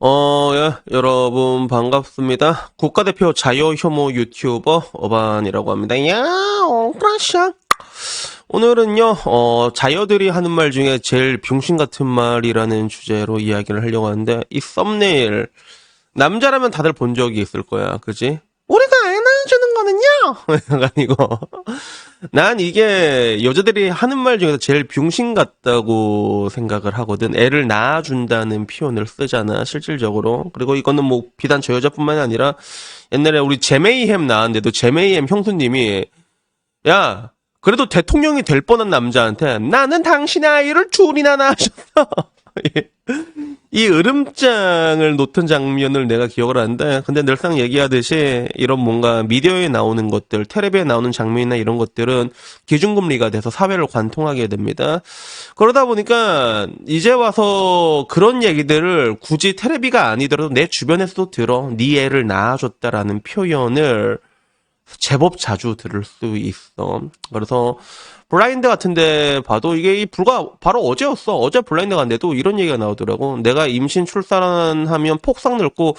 예, 여러분 반갑습니다. 국가대표 자유혐오 유튜버 어반이라고 합니다. 야, 크라샤. 오늘은요, 자여들이 하는 말 중에 제일 병신 같은 말이라는 주제로 이야기를 하려고 하는데, 이 썸네일, 남자라면 다들 본 적이 있을 거야, 그지? 우리가 애 낳아주는 거는요? 아니고. 난 이게 여자들이 하는 말 중에서 제일 병신 같다고 생각을 하거든. 애를 낳아준다는 표현을 쓰잖아, 실질적으로. 그리고 이거는 뭐 비단 저 여자뿐만이 아니라 옛날에 우리 제메이햄 나왔는데도 제메이햄 형수님이 야, 그래도 대통령이 될 뻔한 남자한테 나는 당신의 아이를 둘이나 낳으셨어. 이 으름장을 놓던 장면을 내가 기억을 하는데, 근데 늘상 얘기하듯이 이런 뭔가 미디어에 나오는 것들, 텔레비에 나오는 장면이나 이런 것들은 기준금리가 돼서 사회를 관통하게 됩니다. 그러다 보니까 이제 와서 그런 얘기들을 굳이 텔레비가 아니더라도 내 주변에서도 들어. 네 애를 낳아줬다라는 표현을 제법 자주 들을 수 있어. 그래서 블라인드 같은데 봐도 이게 바로 어제였어. 어제 블라인드 갔는데도 이런 얘기가 나오더라고. 내가 임신 출산하면 폭삭 늙고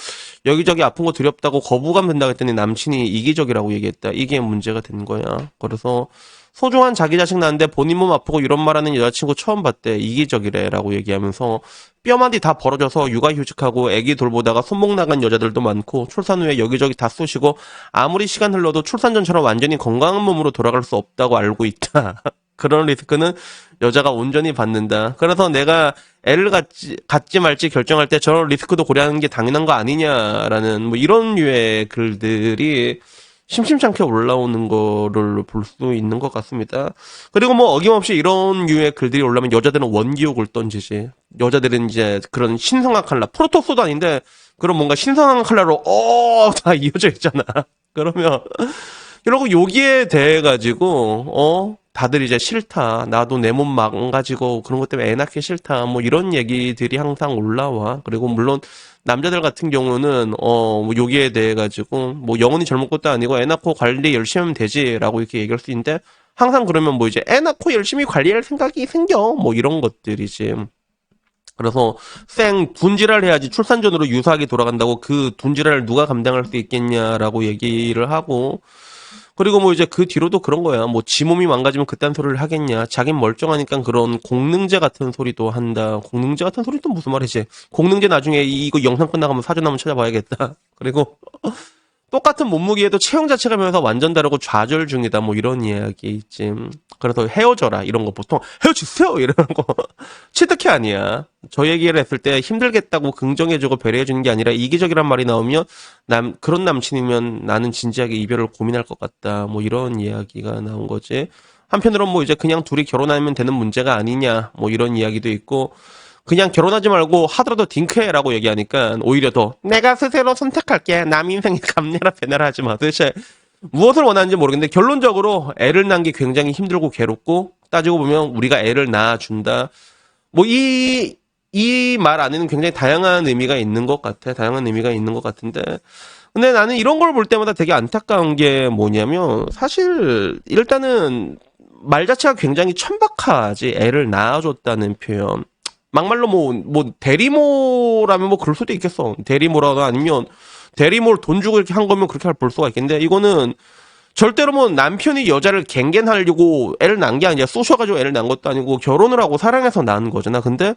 여기저기 아픈 거 두렵다고 거부감 든다 했더니 남친이 이기적이라고 얘기했다. 이게 문제가 된 거야. 그래서 소중한 자기 자식 낳는데 본인 몸 아프고 이런 말하는 여자친구 처음 봤대. 이기적이래라고 얘기하면서 뼈마디 다 벌어져서 육아휴직하고 애기 돌보다가 손목 나간 여자들도 많고 출산 후에 여기저기 다 쑤시고 아무리 시간 흘러도 출산 전처럼 완전히 건강한 몸으로 돌아갈 수 없다고 알고 있다. 그런 리스크는 여자가 온전히 받는다. 그래서 내가 애를 갖지 말지 결정할 때 저런 리스크도 고려하는 게 당연한 거 아니냐라는 뭐 이런 류의 글들이 심심찮게 올라오는 거를 볼 수 있는 것 같습니다. 그리고 뭐 어김없이 이런 류의 글들이 올라오면 여자들은 원기옥을 던지지. 여자들은 이제 그런 신성한 칼라, 프로토스도 아닌데 그런 뭔가 신성한 칼라로 다 이어져 있잖아. 그러면 그리고 여기에 대해 가지고 다들 이제 싫다. 나도 내 몸 망가지고 그런 것 때문에 애 낳기 싫다. 뭐 이런 얘기들이 항상 올라와. 그리고 물론 남자들 같은 경우는 뭐 여기에 대해 가지고 뭐 영원히 젊은 것도 아니고 애 낳고 관리 열심히 하면 되지라고 이렇게 얘기할 수 있는데 항상 그러면 뭐 이제 애 낳고 열심히 관리할 생각이 생겨. 뭐 이런 것들이지. 그래서 둔지랄 해야지 출산 전으로 유사하게 돌아간다고 그 둔지랄을 누가 감당할 수 있겠냐라고 얘기를 하고 그리고 뭐 이제 그 뒤로도 그런 거야. 뭐 지 몸이 망가지면 그딴 소리를 하겠냐. 자긴 멀쩡하니까 그런 공능제 같은 소리도 한다. 공능제 같은 소리도 무슨 말이지? 공능제 나중에 이거 영상 끝나가면 사전 한번 찾아봐야겠다. 그리고 똑같은 몸무게에도 체형 자체가 면서 완전 다르고 좌절 중이다. 뭐 이런 이야기 있지. 그래서 헤어져라. 이런 거 보통 헤어지세요. 이러는 거. 치트키 아니야. 저 얘기를 했을 때 힘들겠다고 긍정해주고 배려해주는 게 아니라 이기적이란 말이 나오면 그런 남친이면 나는 진지하게 이별을 고민할 것 같다. 뭐 이런 이야기가 나온 거지. 한편으로는 뭐 이제 그냥 둘이 결혼하면 되는 문제가 아니냐. 뭐 이런 이야기도 있고. 그냥 결혼하지 말고 하더라도 딩크해라고 얘기하니까 오히려 더 내가 스스로 선택할게. 남 인생에 감내라 배나라 하지 마. 도대체 무엇을 원하는지 모르겠는데 결론적으로 애를 낳는 게 굉장히 힘들고 괴롭고 따지고 보면 우리가 애를 낳아준다. 뭐 이 말 안에는 굉장히 다양한 의미가 있는 것 같아. 다양한 의미가 있는 것 같은데. 근데 나는 이런 걸 볼 때마다 되게 안타까운 게 뭐냐면 사실 일단은 말 자체가 굉장히 천박하지. 애를 낳아줬다는 표현. 막말로 뭐 대리모라면 뭐 그럴 수도 있겠어. 대리모라도 아니면 대리모를 돈 주고 이렇게 한 거면 그렇게 볼 수가 있겠는데 이거는 절대로 뭐 남편이 여자를 갱갱하려고 애를 낳은 게 아니라 쏘셔가지고 애를 낳은 것도 아니고 결혼을 하고 사랑해서 낳은 거잖아. 근데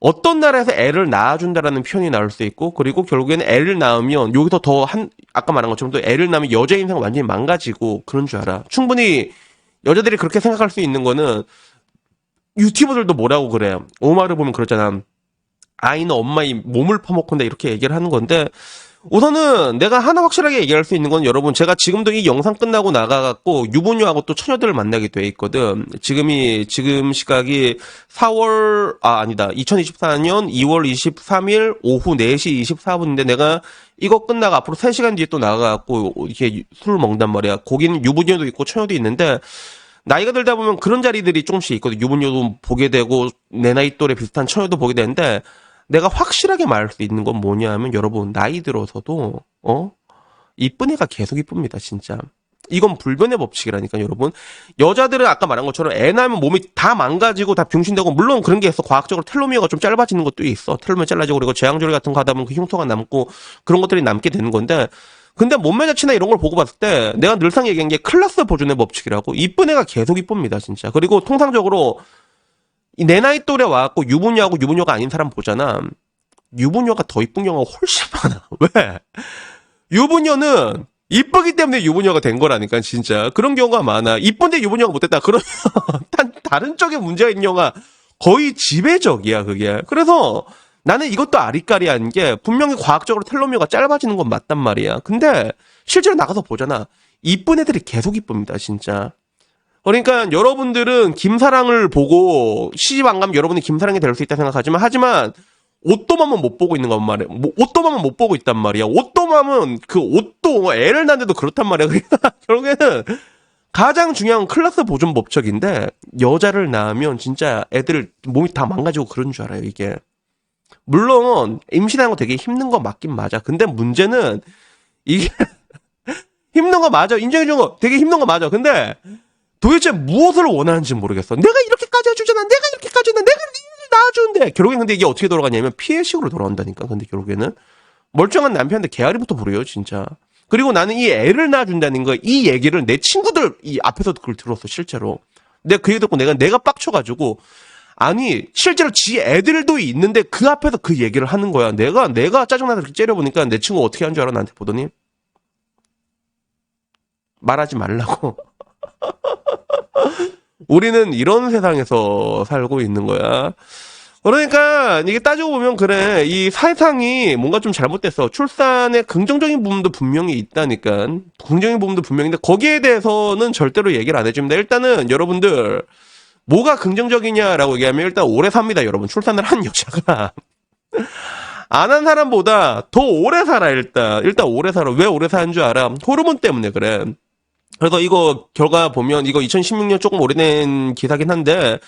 어떤 나라에서 애를 낳아준다라는 표현이 나올 수 있고 그리고 결국에는 애를 낳으면 여기서 아까 말한 것처럼 또 애를 낳으면 여자 인생은 완전히 망가지고 그런 줄 알아. 충분히 여자들이 그렇게 생각할 수 있는 거는 유튜버들도 뭐라고 그래요. 오마를 보면 그렇잖아. 아이는 엄마의 몸을 퍼먹는다 이렇게 얘기를 하는 건데 우선은 내가 하나 확실하게 얘기할 수 있는 건 여러분 제가 지금도 이 영상 끝나고 나가갖고 유부녀하고 또 처녀들을 만나게 돼 있거든. 지금 시각이 2024년 2월 23일 오후 4시 24분인데 내가 이거 끝나고 앞으로 3시간 뒤에 또 나가갖고 이렇게 술을 먹는단 말이야. 거기는 유부녀도 있고 처녀도 있는데 나이가 들다 보면 그런 자리들이 조금씩 있거든. 유부녀도 보게 되고 내 나이 또래 비슷한 처녀도 보게 되는데 내가 확실하게 말할 수 있는 건 뭐냐 하면 여러분 나이 들어서도 이쁜 애가 계속 이쁩니다 진짜. 이건 불변의 법칙이라니까 여러분. 여자들은 아까 말한 것처럼 애 낳으면 몸이 다 망가지고 다 병신되고 물론 그런 게 있어. 과학적으로 텔로미어가 좀 짧아지는 것도 있어. 텔로미어 짧아지고 그리고 제왕절개 같은 거 하다 보면 그 흉터가 남고 그런 것들이 남게 되는 건데 근데 몸매 자체나 이런 걸 보고 봤을 때 내가 늘상 얘기한 게 클라스 보존의 법칙이라고. 이쁜 애가 계속 이쁩니다 진짜. 그리고 통상적으로 내 나이 또래 와갖고 유부녀하고 유부녀가 아닌 사람 보잖아. 유부녀가 더 이쁜 경우가 훨씬 많아. 왜? 유부녀는 이쁘기 때문에 유부녀가 된 거라니까 진짜. 그런 경우가 많아. 이쁜데 유부녀가 못됐다. 그러면 다른 쪽에 문제가 있는 경우가 거의 지배적이야 그게. 그래서 나는 이것도 아리까리한 게 분명히 과학적으로 텔로미어가 짧아지는 건 맞단 말이야. 근데 실제로 나가서 보잖아. 이쁜 애들이 계속 이쁩니다 진짜. 그러니까 여러분들은 김사랑을 보고 시집 안 가면 여러분이 김사랑이 될 수 있다 생각하지만 옷도맘은 못 보고 있는 건 말이야. 옷도맘은 못 보고 있단 말이야. 옷도맘은 그 옷도 애를 낳는데도 그렇단 말이야. 그러니까 결국에는 가장 중요한 클라스 보존 법칙인데 여자를 낳으면 진짜 애들 몸이 다 망가지고 그런 줄 알아요 이게. 물론 임신하는 거 되게 힘든 거 맞긴 맞아. 근데 문제는 이게 힘든 거 맞아. 인정해준 거 되게 힘든 거 맞아. 근데 도대체 무엇을 원하는지 모르겠어. 내가 이렇게까지 해주잖아. 내가 이렇게까지 해주잖아. 내가 낳아주는데 결국엔 근데 이게 어떻게 돌아가냐면 피해식으로 돌아온다니까. 근데 결국에는 멀쩡한 남편한테 개아리부터 부려요 진짜. 그리고 나는 이 애를 낳아준다는 거 이 얘기를 내 친구들 이 앞에서 그걸 들었어 실제로. 내가 그 얘기 듣고 내가 빡쳐가지고 아니 실제로 지 애들도 있는데 그 앞에서 그 얘기를 하는 거야. 내가 짜증나서 그렇게 째려보니까 내 친구 어떻게 한 줄 알아? 나한테 보더니 말하지 말라고. 우리는 이런 세상에서 살고 있는 거야. 그러니까 이게 따지고 보면 그래. 이 세상이 뭔가 좀 잘못됐어. 출산의 긍정적인 부분도 분명히 있다니까. 긍정적인 부분도 분명히 있는데 거기에 대해서는 절대로 얘기를 안 해줍니다. 일단은 여러분들 뭐가 긍정적이냐라고 얘기하면 일단 오래 삽니다. 여러분 출산을 한 여자가 안 한 사람보다 더 오래 살아. 일단 오래 살아. 왜 오래 사는 줄 알아? 호르몬 때문에 그래. 그래서 이거 결과 보면 이거 2016년 조금 오래된 기사긴 한데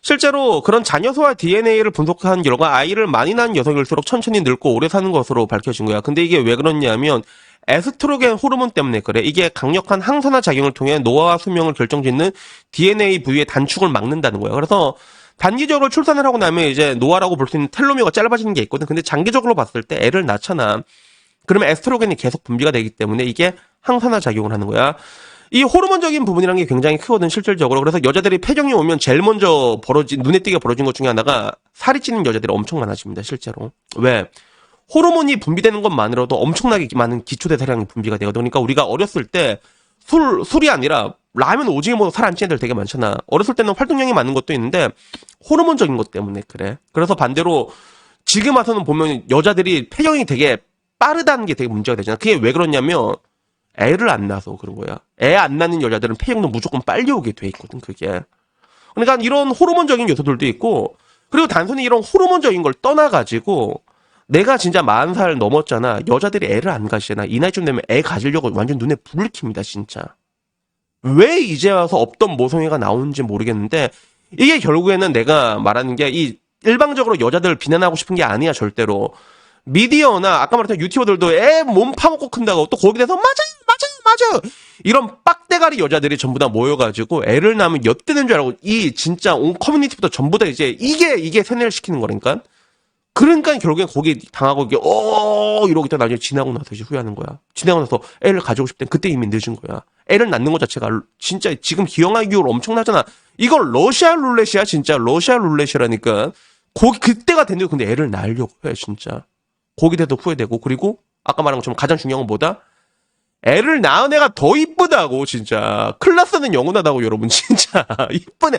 실제로 그런 자녀 소화 DNA를 분석한 결과 아이를 많이 낳은 여성일수록 천천히 늙고 오래 사는 것으로 밝혀진 거야. 근데 이게 왜 그렇냐면 에스트로겐 호르몬 때문에 그래. 이게 강력한 항산화 작용을 통해 노화와 수명을 결정짓는 DNA 부위의 단축을 막는다는 거야. 그래서 단기적으로 출산을 하고 나면 이제 노화라고 볼 수 있는 텔로미어가 짧아지는 게 있거든. 근데 장기적으로 봤을 때 애를 낳잖아. 그러면 에스트로겐이 계속 분비가 되기 때문에 이게 항산화 작용을 하는 거야. 이 호르몬적인 부분이라는 게 굉장히 크거든 실질적으로. 그래서 여자들이 폐경이 오면 제일 먼저 눈에 띄게 벌어진 것 중에 하나가 살이 찌는 여자들이 엄청 많아집니다 실제로. 왜? 호르몬이 분비되는 것만으로도 엄청나게 많은 기초대사량이 분비가 되거든. 그러니까 우리가 어렸을 때 술이 아니라 라면 오징어 먹어도 살 안 찌는 애들 되게 많잖아. 어렸을 때는 활동량이 많은 것도 있는데 호르몬적인 것 때문에 그래. 그래서 반대로 지금 와서는 보면 여자들이 폐경이 되게 빠르다는 게 되게 문제가 되잖아. 그게 왜 그러냐면 애를 안 낳아서 그런 거야. 애 안 낳는 여자들은 폐경도 무조건 빨리 오게 돼 있거든 그게. 그러니까 이런 호르몬적인 요소들도 있고 그리고 단순히 이런 호르몬적인 걸 떠나가지고 내가 진짜 40살 넘었잖아. 여자들이 애를 안 가지잖아. 이 나이쯤 되면 애 가지려고 완전 눈에 불을 킵니다 진짜. 왜 이제 와서 없던 모성애가 나오는지 모르겠는데 이게 결국에는 내가 말하는 게 이 일방적으로 여자들을 비난하고 싶은 게 아니야 절대로. 미디어나 아까 말했던 유튜버들도 애 몸 파먹고 큰다고 또 거기 대해서 맞아 이런 빡대가리 여자들이 전부 다 모여가지고 애를 낳으면 엿드는 줄 알고 이 진짜 온 커뮤니티부터 전부 다 이제 이게 세뇌를 시키는 거니까. 그러니까 결국엔 거기 당하고 이게 이러고 있다 나중에 지나고 나서 이제 후회하는 거야. 지나고 나서 애를 가지고 싶을 땐 그때 이미 늦은 거야. 애를 낳는 것 자체가 진짜 지금 기형아기율 엄청나잖아. 이걸 러시아 룰렛이야 진짜. 러시아 룰렛이라니까. 거기 그때가 됐는데 근데 애를 낳으려고 해 진짜. 거기 대도 후회되고. 그리고 아까 말한 것처럼 가장 중요한 건 뭐다? 애를 낳은 애가 더 이쁘다고 진짜. 클라스는 영원하다고 여러분 진짜. 이쁜 애.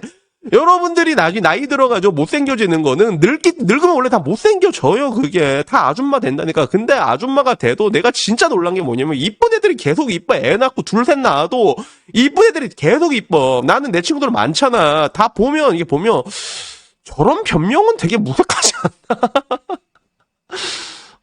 여러분들이 나중에 나이 들어가지고 못생겨지는 거는 늙으면 원래 다 못생겨져요. 그게 다 아줌마 된다니까. 근데 아줌마가 돼도 내가 진짜 놀란 게 뭐냐면 이쁜 애들이 계속 이뻐. 애 낳고 둘 셋 낳아도 이쁜 애들이 계속 이뻐. 나는 내 친구들 많잖아. 다 보면 이게 보면 저런 변명은 되게 무색하지 않나.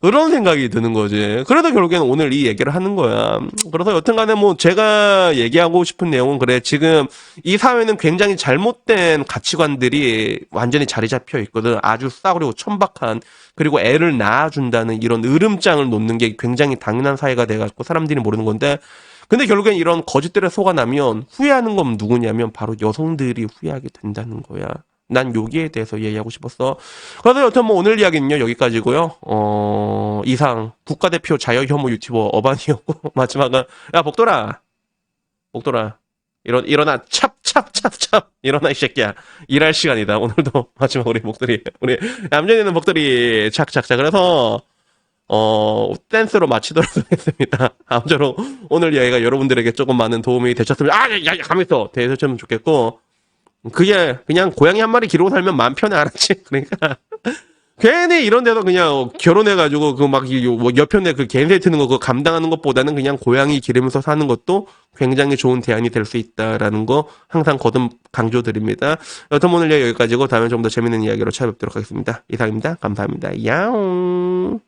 그런 생각이 드는 거지. 그래도 결국에는 오늘 이 얘기를 하는 거야. 그래서 여튼간에 뭐 제가 얘기하고 싶은 내용은 그래. 지금 이 사회는 굉장히 잘못된 가치관들이 완전히 자리 잡혀 있거든. 아주 싸구려고 천박한. 그리고 애를 낳아준다는 이런 으름장을 놓는 게 굉장히 당연한 사회가 돼가지고 사람들이 모르는 건데 근데 결국엔 이런 거짓들에 속아나면 후회하는 건 누구냐면 바로 여성들이 후회하게 된다는 거야. 난 여기에 대해서 얘기하고 싶었어. 그래서 여튼 뭐 오늘 이야기는요 여기까지고요. 이상 국가대표 자여 혐오 유튜버 어반이었고 마지막은 야 복돌아 일어나 찹 일어나 이 새끼야 일할 시간이다. 오늘도 마지막 우리 복돌이 우리 얌전히 복돌이 착착착 그래서 댄스로 마치도록 하겠습니다. 아무쪼록 오늘 이야기가 여러분들에게 조금 많은 도움이 되셨으면 가만있어 되셨으면 좋겠고 그게 그냥 고양이 한 마리 기르고 살면 맘 편해 알았지? 그러니까 괜히 이런 데서 그냥 결혼해가지고 그 막 옆편에 그 개인세 트는 거 그거 감당하는 것보다는 그냥 고양이 기르면서 사는 것도 굉장히 좋은 대안이 될 수 있다라는 거 항상 거듭 강조드립니다. 여튼 오늘 여기까지고 다음에 좀 더 재밌는 이야기로 찾아뵙도록 하겠습니다. 이상입니다. 감사합니다. 야옹.